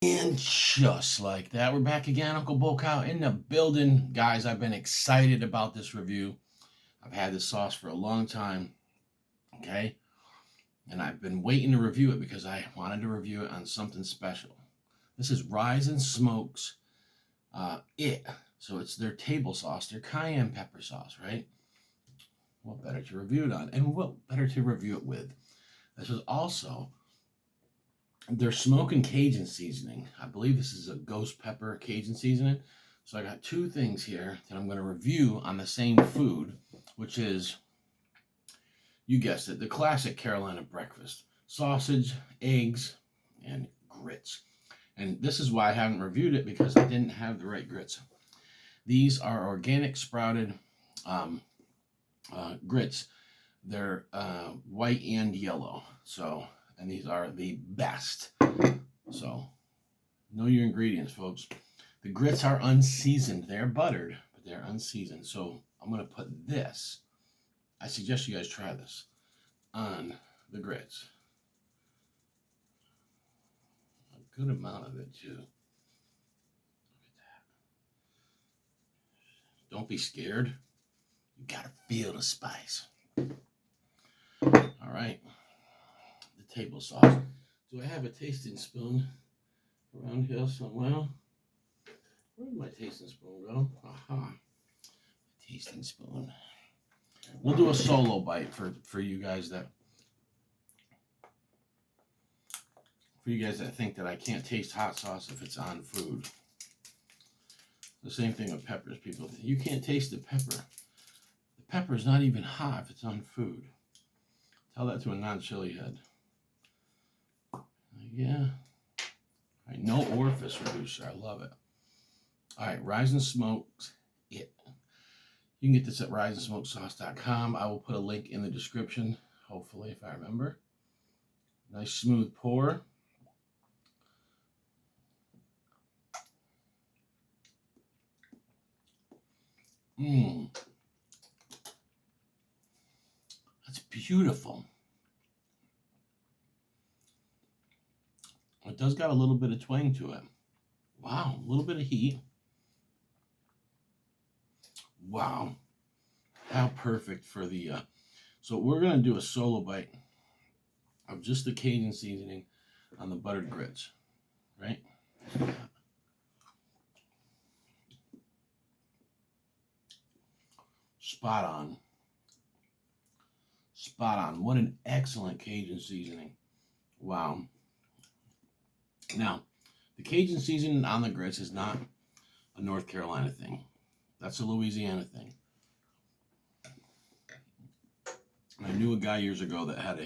And just like that, we're back again. Uncle Bokow in the building. Guys, I've been excited about this review. I've had this sauce for a long time, okay? And I've been waiting to review it because I wanted to review it on something special. This is Rise and Smokes It. So it's their table sauce, their cayenne pepper sauce, right? What better to review it on? And what better to review it with? This is also their smoking Cajun seasoning. I believe this is a ghost pepper Cajun seasoning. So I got two things here that I'm going to review on the same food, which is, you guessed it, the classic Carolina breakfast. Sausage, eggs, and grits. And this is why I haven't reviewed it, because I didn't have the right grits. These are organic sprouted grits. They're white and yellow. And these are the best. So, know your ingredients, folks. The grits are unseasoned. They're buttered, but they're unseasoned. So, I'm going to put this. I suggest you guys try this on the grits. A good amount of it, too. Look at that. Don't be scared. You got to feel the spice. All right. The table sauce. Do I have a tasting spoon around here somewhere? Where did my tasting spoon go? Aha. Tasting spoon. We'll do a solo bite for you guys that think that I can't taste hot sauce if it's on food. The same thing with peppers. People think you can't taste the pepper. The pepper is not even hot if it's on food. Tell that to a non-chili head. Yeah. All right, no orifice reducer. I love it. All right, Rise and Smokes It. You can get this at riseandsmokesauce.com. I will put a link in the description, hopefully, if I remember. Nice smooth pour. That's beautiful. It does got a little bit of twang to it. Wow, a little bit of heat. Wow, how perfect for the... So we're going to do a solo bite of just the Cajun seasoning on the buttered grits, right? Spot on. Spot on. What an excellent Cajun seasoning. Wow. Now, the Cajun seasoning on the grits is not a North Carolina thing. That's a Louisiana thing. I knew a guy years ago that had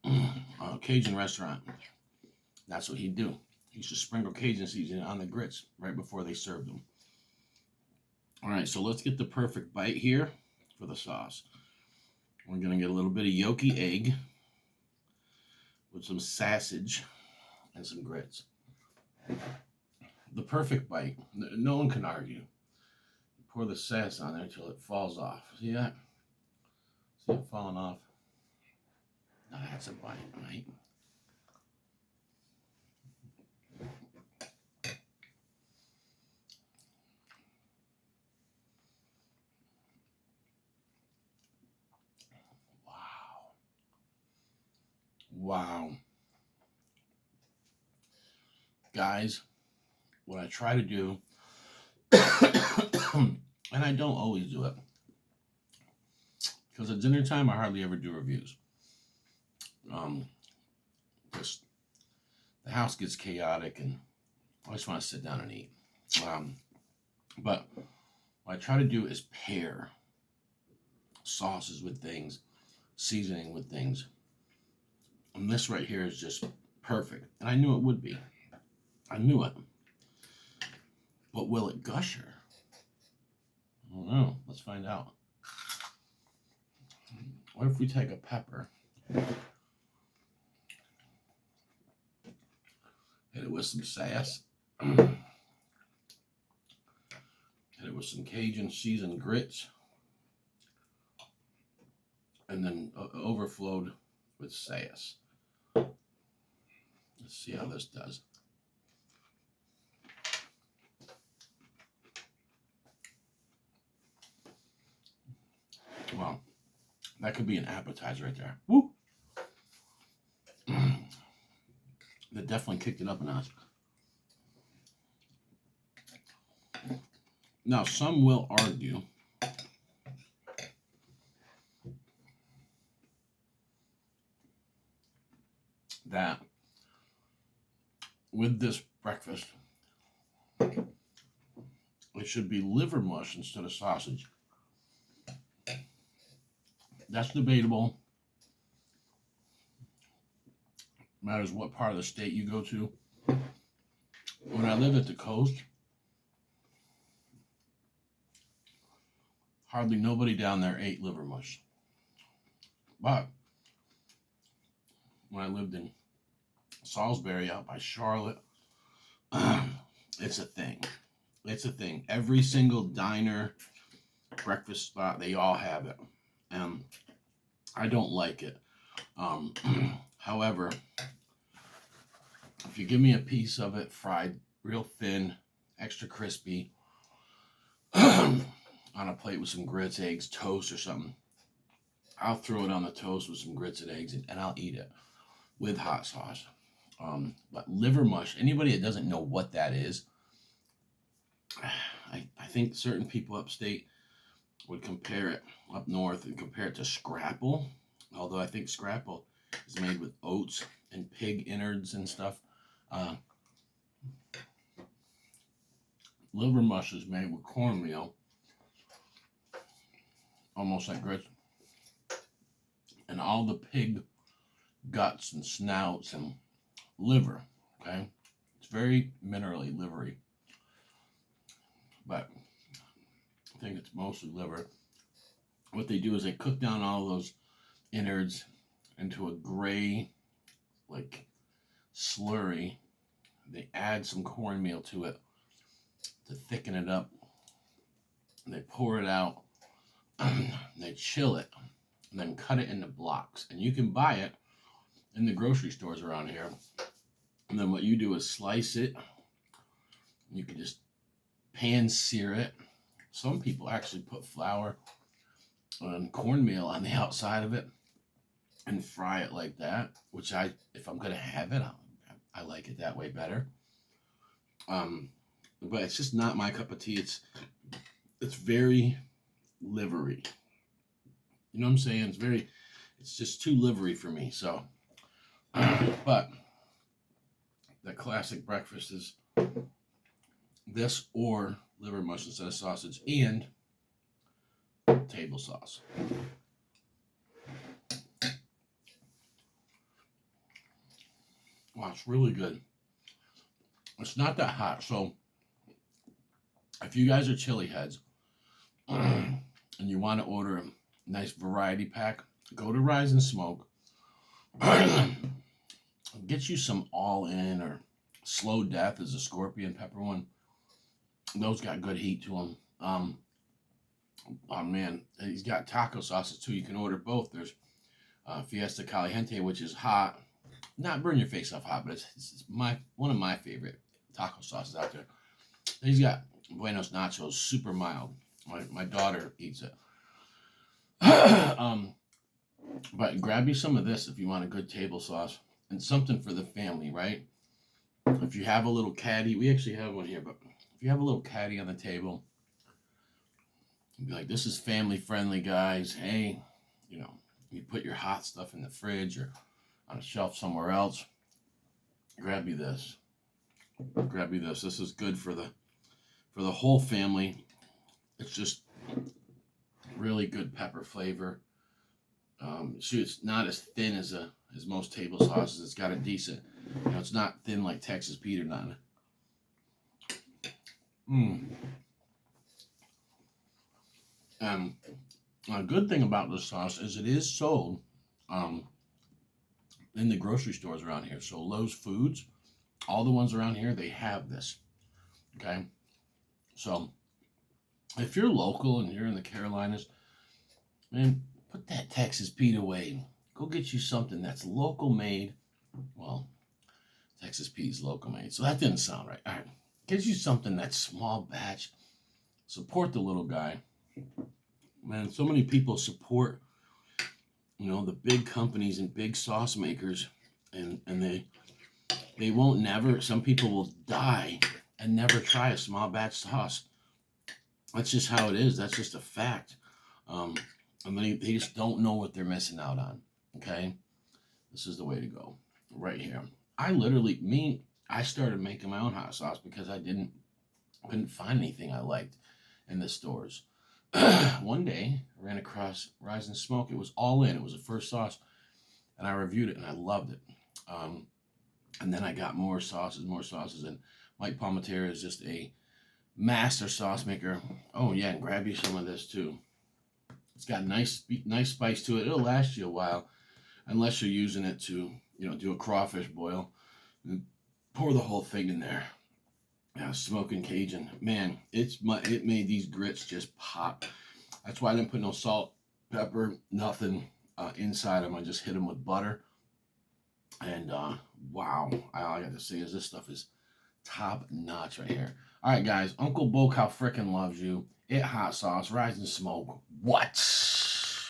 a Cajun restaurant. That's what he'd do. He used to sprinkle Cajun seasoning on the grits right before they served them. All right, so let's get the perfect bite here for the sauce. We're going to get a little bit of yolky egg with some sausage and some grits. The perfect bite. No one can argue. Pour the sass on there until it falls off. See that? See it falling off? Now that's a bite, right? Wow. Wow. Guys, what I try to do, and I don't always do it, because at dinner time I hardly ever do reviews. Just the house gets chaotic and I just want to sit down and eat. But what I try to do is pair sauces with things, seasoning with things. And this right here is just perfect. And I knew it would be. I knew it. But will it gusher? I don't know. Let's find out. What if we take a pepper, hit it with some sass, hit it with some Cajun seasoned grits, and then overflowed with sass. Let's see how this does. Well, that could be an appetizer right there. Woo! That definitely kicked it up a notch. Now, some will argue that with this breakfast, it should be liver mush instead of sausage. That's debatable. Matters what part of the state you go to. When I lived at the coast, hardly nobody down there ate liver mush. But when I lived in Salisbury out by Charlotte, it's a thing. It's a thing. Every single diner, breakfast spot, they all have it. And I don't like it. However, if you give me a piece of it fried real thin, extra crispy, on a plate with some grits, eggs, toast or something, I'll throw it on the toast with some grits and eggs, and I'll eat it with hot sauce. But liver mush, anybody that doesn't know what that is, I think certain people upstate would compare it, up north, and compare it to scrapple. Although I think scrapple is made with oats and pig innards and stuff. Liver mush is made with cornmeal, almost like grits, and all the pig guts and snouts and liver. Okay, it's very minerally livery, but I think it's mostly liver. What they do is they cook down all those innards into a gray, like, slurry. They add some cornmeal to it to thicken it up. They pour it out. They chill it, and then cut it into blocks. And you can buy it in the grocery stores around here. And then what you do is slice it. You can just pan sear it. Some people actually put flour and cornmeal on the outside of it and fry it like that, which if I'm going to have it, I like it that way better. But it's just not my cup of tea. It's very livery. You know what I'm saying? It's just too livery for me. So, but the classic breakfast is this or liver mush instead of sausage and table sauce. Wow, it's really good. It's not that hot, so if you guys are chili heads and you want to order a nice variety pack, go to Rise and Smoke. Get you some All In or Slow Death is a scorpion pepper one. Those got good heat to them. Oh man, he's got taco sauces too. You can order both. There's Fiesta Caliente, which is hot. Not burn your face off hot, but it's one of my favorite taco sauces out there. And he's got Buenos Nachos, super mild. My daughter eats it. But grab you some of this if you want a good table sauce and something for the family, right? If you have a little caddy, we actually have one here, but if you have a little caddy on the table, you'd be like, this is family friendly, guys. Hey, you put your hot stuff in the fridge or on a shelf somewhere else. Grab you this. This is good for the whole family. It's just really good pepper flavor. It's not as thin as most table sauces. It's got a decent, it's not thin like Texas Pete or nothing. A good thing about this sauce is it is sold in the grocery stores around here. So Lowe's Foods, all the ones around here, they have this. Okay, so if you're local and you're in the Carolinas, man, put that Texas Pete away. Go get you something that's local made. Well, Texas Pete's local made, so that didn't sound right. All right, get you something that's small batch. Support the little guy. Man, so many people support, the big companies and big sauce makers, and they won't never. Some people will die and never try a small batch sauce. That's just how it is. That's just a fact. Um, and they just don't know what they're missing out on. Okay, this is the way to go, right here. I started making my own hot sauce because couldn't find anything I liked in the stores. One day, I ran across Rise and Smoke. It was all in. It was the first sauce, and I reviewed it, and I loved it. Um, and then I got more sauces, and Mike Palmetier is just a master sauce maker. Oh yeah, and grab you some of this too. It's got nice spice to it. It'll last you a while, unless you're using it to do a crawfish boil. And pour the whole thing in there. Yeah, smoking Cajun. Man, it made these grits just pop. That's why I didn't put no salt, pepper, nothing inside them. I just hit them with butter. And wow, all I got to say is this stuff is top notch right here. All right, guys. Uncle Bocow frickin' loves you. It hot sauce, Rise and Smoke. What?